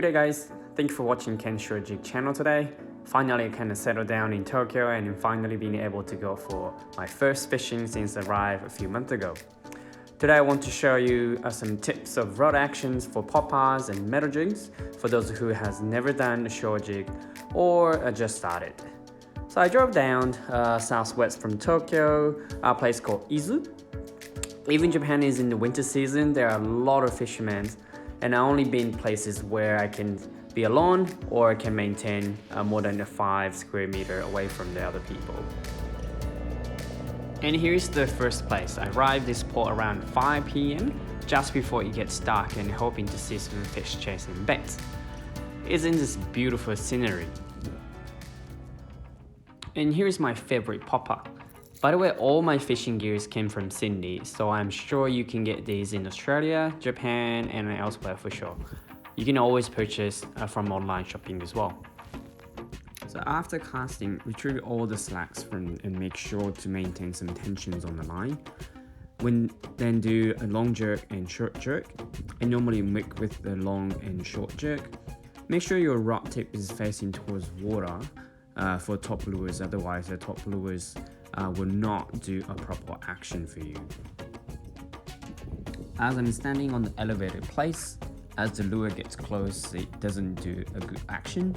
Good day guys, thank you for watching Ken's Shore Jig channel today. Finally I kind of settled down in Tokyo and finally being able to go for my first fishing since I arrived a few months ago. Today I want to show you some tips of rod actions for poppers and metal jigs for those who has never done a shore jig or just started. So I drove down southwest from Tokyo, a place called Izu. Even Japan is in the winter season, there are a lot of fishermen, and I only been places where I can be alone or I can maintain more than 5 square meters away from the other people. And here's the first place. I arrived this port around 5 p.m. just before it gets dark and hoping to see some fish chasing baits. Isn't this beautiful scenery? And here's my favorite popper. By the way, all my fishing gears came from Sydney, so I'm sure you can get these in Australia, Japan, and elsewhere for sure. You can always purchase from online shopping as well. So after casting, retrieve all the slacks and make sure to maintain some tensions on the line. Then do a long jerk and short jerk. I normally make with the long and short jerk. Make sure your rod tip is facing towards water for top lures, otherwise the top lures will not do a proper action for you. As I'm standing on the elevated place, as the lure gets close, it doesn't do a good action.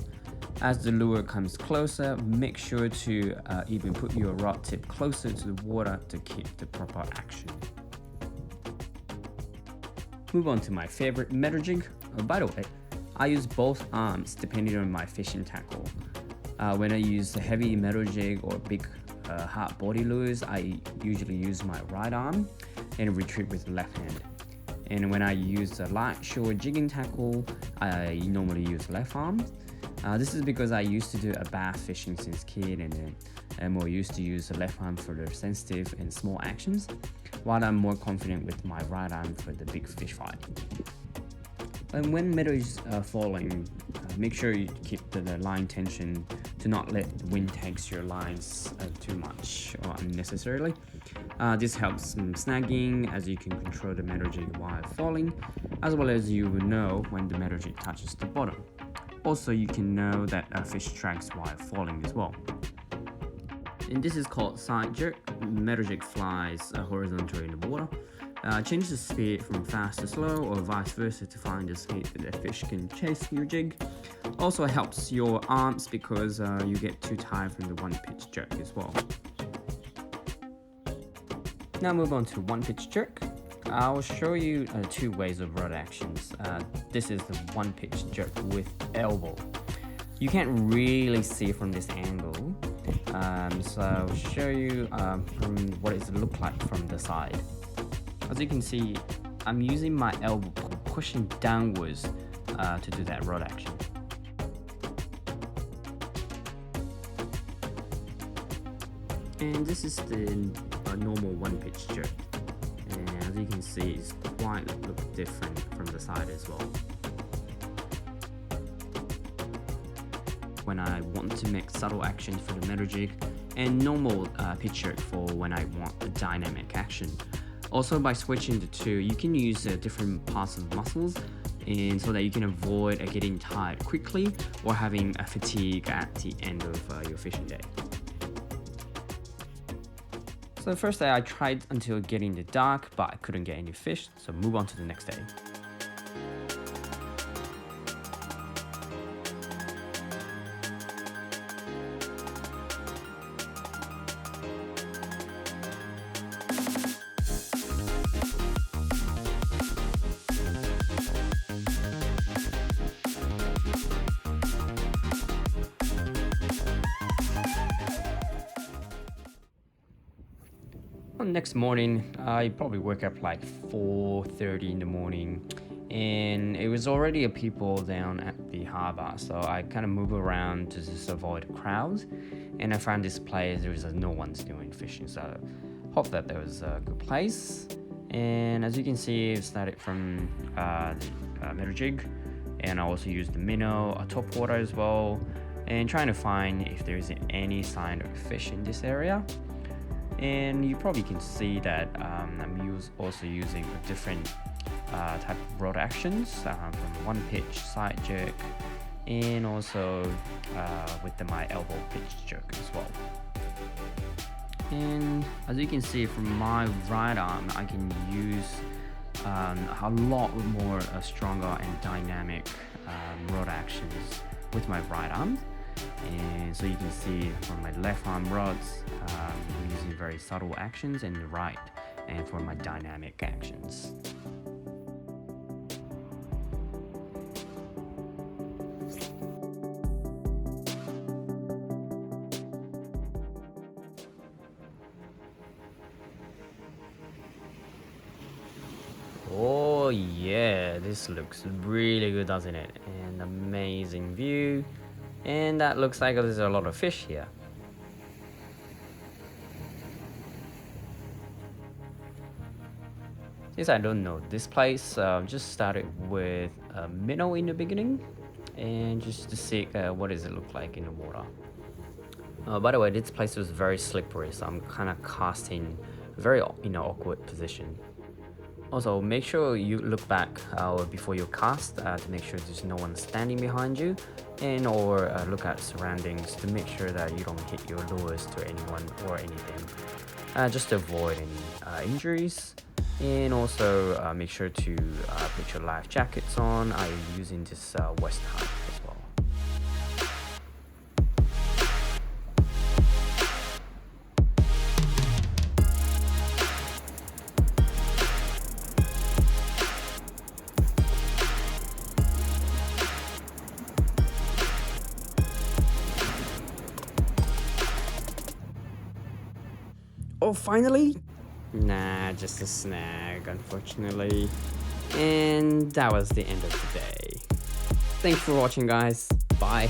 As the lure comes closer, make sure to even put your rod tip closer to the water to keep the proper action. Move on to my favorite metal jig. By the way, I use both arms depending on my fishing tackle. When I use the heavy metal jig or big hard body lures, I usually use my right arm and retrieve with the left hand. And when I use the light shore jigging tackle, I normally use left arm. This is because I used to do a bass fishing since kid, and I'm more used to use the left arm for the sensitive and small actions, while I'm more confident with my right arm for the big fish fight. And when metal is falling, make sure you keep the line tension to not let the wind takes your lines too much or unnecessarily. This helps snagging, as you can control the metal jig while falling, as well as you will know when the metal jig touches the bottom. Also, you can know that a fish tracks while falling as well. And this is called side jerk. Metal jig flies horizontally in the water. Change the speed from fast to slow or vice versa to find the speed that the fish can chase your jig. Also helps your arms because you get too tired from the one pitch jerk as well. Now move on to one pitch jerk. I'll show you 2 ways of rod actions. This is the one pitch jerk with elbow. You can't really see from this angle, so I'll show you from what it looks like from the side. As you can see, I'm using my elbow pushing downwards to do that rod action. And this is the normal one pitch jerk. And as you can see, it's quite look different from the side as well. When I want to make subtle actions for the metal jig, and normal pitch jerk for when I want a dynamic action. Also, by switching the two, you can use different parts of muscles, and so that you can avoid getting tired quickly or having a fatigue at the end of your fishing day. So the first day I tried until getting the dark, but I couldn't get any fish, so move on to the next day. Next morning, I probably woke up like 4:30 in the morning, and it was already people down at the harbour, so I kind of move around to just avoid crowds, and I found this place there was no one's doing fishing, so I hope that there was a good place. And as you can see, it started from the metal jig, and I also used the minnow, a top water as well, and trying to find if there's any sign of fish in this area. And you probably can see that I'm also using a different type of rod actions from one pitch, side jerk, and also with my elbow pitch jerk as well. And as you can see from my right arm, I can use a lot more stronger and dynamic rod actions with my right arm. And so you can see from my left arm rods, I'm using very subtle actions, and the right, and for my dynamic actions. Oh yeah, this looks really good, doesn't it? And amazing view. And that looks like there's a lot of fish here. Since I don't know this place, just started with a minnow in the beginning, and just to see what does it look like in the water. By the way, this place was very slippery, so I'm kind of casting very awkward position. Also, make sure you look back before you cast to make sure there's no one standing behind you, and or look at surroundings to make sure that you don't hit your lures to anyone or anything, just to avoid any injuries. And also make sure to put your life jackets on. I'm using this West type as well. Oh, finally? Nah, just a snag, unfortunately. And that was the end of the day. Thanks for watching, guys. Bye.